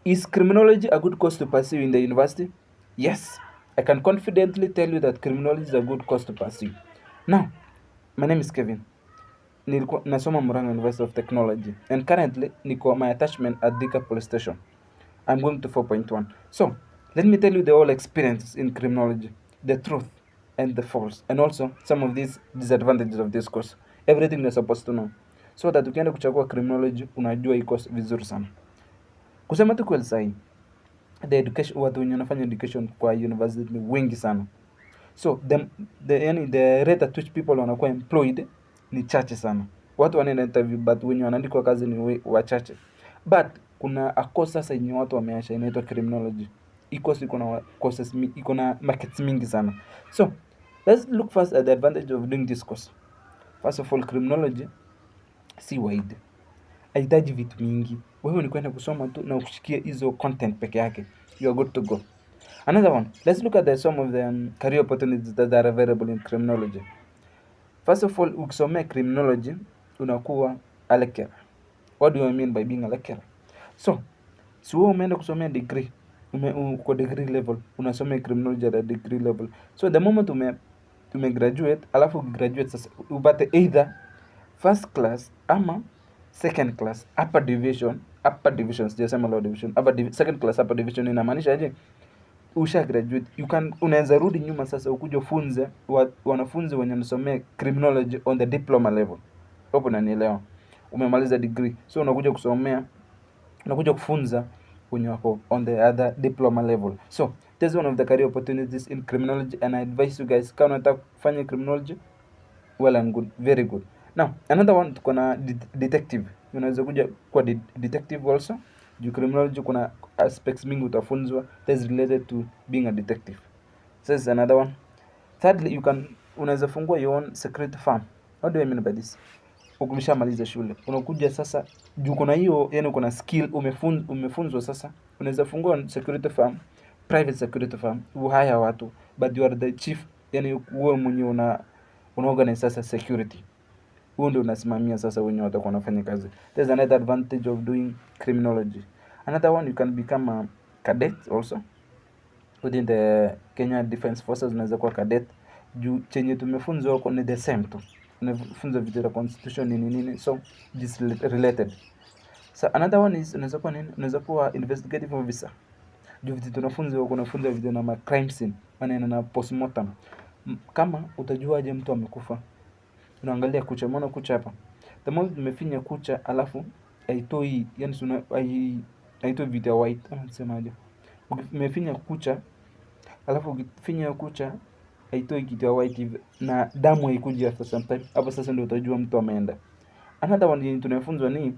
Is criminology a good course to pursue in the university? Yes, I can confidently tell you that criminology is a good course to pursue. Now, my name is Kevin. Nilikuwa nasoma Murang'a University of Technology, and currently niko my attachment at Thika Police Station. I'm going to 4.1. So, let me tell you the whole experience in criminology, the truth and the false, and also some of these disadvantages of this course. Everything you're supposed to know. So that ukienda kuchagua criminology unajua hii course vizuri sana. Kusema tu kweli sahi, the education, watu wenye wanafanya education kwa university ni wengi sana. So the rate at which people wanakuwa employed ni chache sana. Watu wanaenda interview but wenye wanaandikwa kazi ni wachache. But kuna a course sasa yenye watu wameacha inaitwa criminology. Hii course iko na courses iko na markets mingi sana. So let's look first at the advantage of doing this course. First of all, criminology si wide, haihitaji vitu mingi. Wewe ni kwenda kusoma tu na kushikia hizo content peke yake, you are good to go. Another one, let's look at some of the career opportunities that are available in criminology. First of all, ukisomea criminology unakuwa a lecturer. What do I mean by being a lecturer? So wewe umeenda kusomea degree, uko degree level, unasomea criminology at a degree level. So the moment graduate, alafu graduate sasa upate either first class ama second class upper division, sijasema lower division, second class upper division. Inamaanisha aje? Usha graduate, unaweza rudi nyuma sasa ukuje ufunze wanafunzi wenye wanasomea criminology on the diploma level. Hapo unanielewa? Umemaliza degree, so unakuja kufunza wenye wako on the other diploma level. So this is one of the career opportunities in criminology, and I advise you guys, kama unataka kufanya criminology, well and good, very good. Now another one, tuko na detective. Unaweza kuja kwa detective also. Juu criminology kuna aspects mingi utafunzwa that is related to being a detective. So this is another one. Thirdly, unaweza fungua your own security firm. What do I mean by this? Ukishamaliza shule unakuja sasa, juu kuna hiyo, yani kuna skill umefunzwa sasa, unaweza fungua security firm, private security firm, uhaya watu, but you are the chief, yani wewe mwenyewe una organize sasa security. Huo ndio unasimamia sasa wenye watakuwa wanafanya kazi. There's another advantage of doing criminology. Another one, you can become a cadet also within the Kenya Defence Forces. Unaweza kuwa cadet juu chenye tumefunzwa huko ni the same tu, unafunzwa vitu vya constitution nini, so this related. So another one is unaweza kuwa nini, unaweza kuwa investigative officer juu vitu tunafunzwa huko, unafunzwa vitu na crime scene, maana na postmortem. Kama utajuaje mtu amekufa, unaangalia kucha, umeona kucha hapa, the moment umefinya kucha alafu haitoi, yani haitoi vitu ya white, ama nisemaje, umefinya kucha alafu ukifinya kucha haitoi kitu ya white hivi na damu haikuji after some time, hapo sasa ndio utajua mtu ameenda. Another one yenye tunafunzwa ni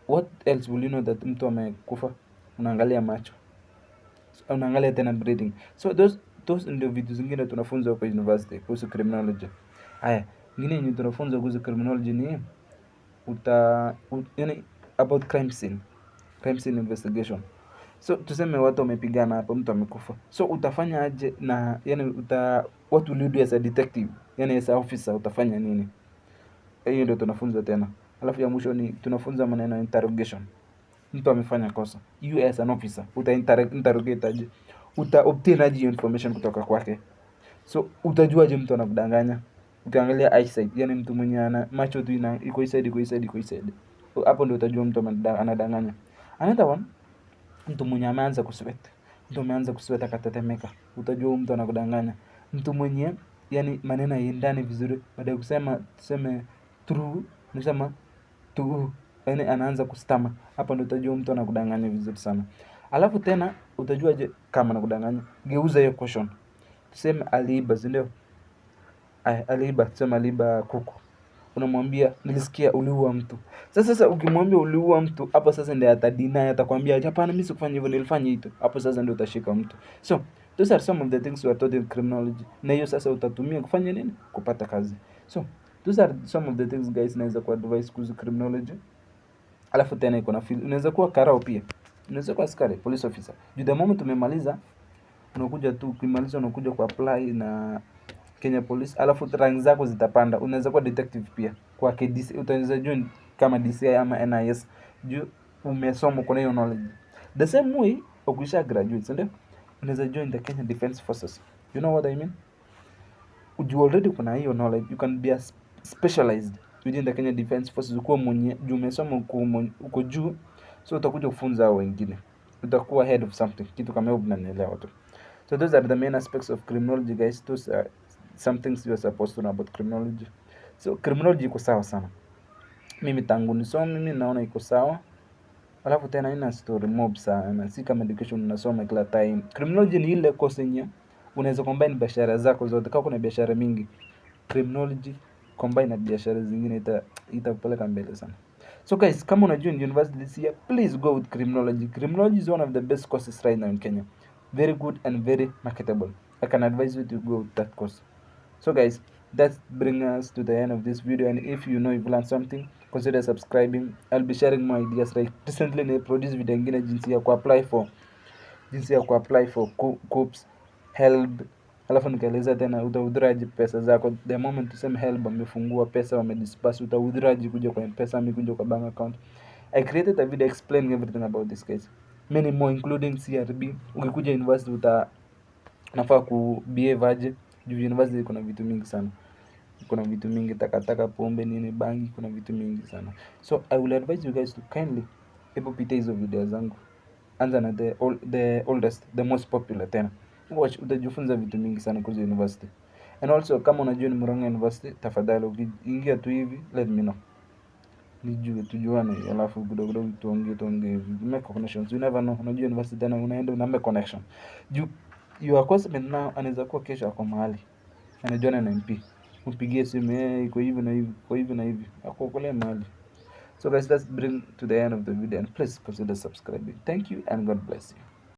what else will you know that mtu amekufa, unaangalia macho, unaangalia tena breathing. So those ndio vitu zingine tunafunzwa kwa university kuhusu criminology. Haya, ngine yenye tunafunzwa kuhusu criminology ni yani about crime scene investigation. So tuseme watu wamepigana hapa, mtu amekufa, so utafanya aje, na yani what will you do as a detective, yani as a officer utafanya nini? Hiyo ndio tunafunzwa tena. Alafu ya mwisho ni tunafunza maneno ya interrogation. Mtu amefanya kosa, you as an officer interrogate aje, obtain aje information kutoka kwake. So utajuaje mtu anakudanganya? Ukiangalia eyesight, yani mtu mwenye ana macho tu iko side, hapo ndio utajua mtu anadanganya. Another one, mtu mwenye ameanza kusweat akatetemeka, utajua mtu anakudanganya. Mtu mwenye yani maneno yaendane vizuri, baada ya tuseme true, unasema tu, yani anaanza kustama, hapo ndio utajua mtu anakudanganya vizuri sana. Alafu tena utajuaje kama anakudanganya? Geuza hiyo question. Tuseme aliiba, si ndio? Tuseme aliiba kuku. Unamwambia nilisikia uliua mtu. Sasa ukimwambia uliua mtu, hapo sasa ndio atadeny, atakwambia hapana, mimi sikufanya hivyo, nilifanya hito. Hapo sasa ndio utashika mtu. So those are some of the things we are taught in criminology. Na hiyo sasa utatumia kufanya nini? Kupata kazi. So those are some of the things guys naweza ku advise kuhusu criminology. Alafu tena iko na field. Unaweza kuwa karao pia. Unaweza kuwa askari, police officer. The moment umemaliza, unakuja tu, ukimaliza unakuja ku apply na Kenya Police, alafu rank zako zitapanda. Unaweza kuwa detective pia kwa KDC, utaweza join kama DCI ama NIS juu umesoma, kuna hiyo knowledge. The same way ukisha graduate, si ndio? Unaweza join the Kenya Defence Forces. You know what I mean? You already kuna hiyo knowledge, you can be a specialized within the Kenya Defence Forces, uko mwenye juu umesoma uko juu, so utakuja kufunza hao wengine, utakuwa head of something, kitu kama hiyo mnanielewa tu. So those are the main aspects of criminology guys. Those are some things you are supposed to know about criminology. So criminology iko sawa sana, mimi tangu nisome mimi naona iko sawa. Alafu tena ina story mob sana, si kama education unasoma kila time. Criminology ni ile course yenye unaweza combine biashara zako zote. Kama kuna biashara mingi, criminology combine na biashara zingine itakupeleka mbele sana. So guys, kama unajua in university this year, please go with criminology. Criminology is one of the best courses right now in Kenya. Very good and very marketable. I can advise you to go with that course. So guys, that brings us to the end of this video, and if you know you've learned something, consider subscribing. I'll be sharing more ideas. Like recently I produced video ingine jinsi ya kuapply for COOPS, HELB. Alafu nikaeleza tena utawithdrawaje pesa zako. The moment tuseme HELB wamefungua pesa, wamedisperse, utawithdrawaje kuja kwa M-Pesa ama kuja kwa bank account. I created a video explaining everything about this guys. Many more including CRB. Ukikuja university unafaa behave aje. Juu university kuna vitu mingi sana. Kuna vitu mingi, takataka, pombe, nini, bangi, kuna vitu mingi sana. So I will advise you guys to kindly pita hizo video zangu. Anza na the oldest, the most popular tena. Watch, utajifunza vitu mingi sana kuhusu university. And also kama unajua ni Murang'a University, tafadhali ukiingia tu hivi, let me know. Nijue tujuane, alafu kidogo tuongee, make connections. You never know, unajua university tena unaenda una make connection. Your classmate now anaweza kuwa kesho ako mahali anajuana na MP, mpigie simu, iko hivi na hivi, iko hivi na hivi, akuokolea mahali. So guys, let's bring to the end of the video, and please consider subscribing. Thank you and God bless you.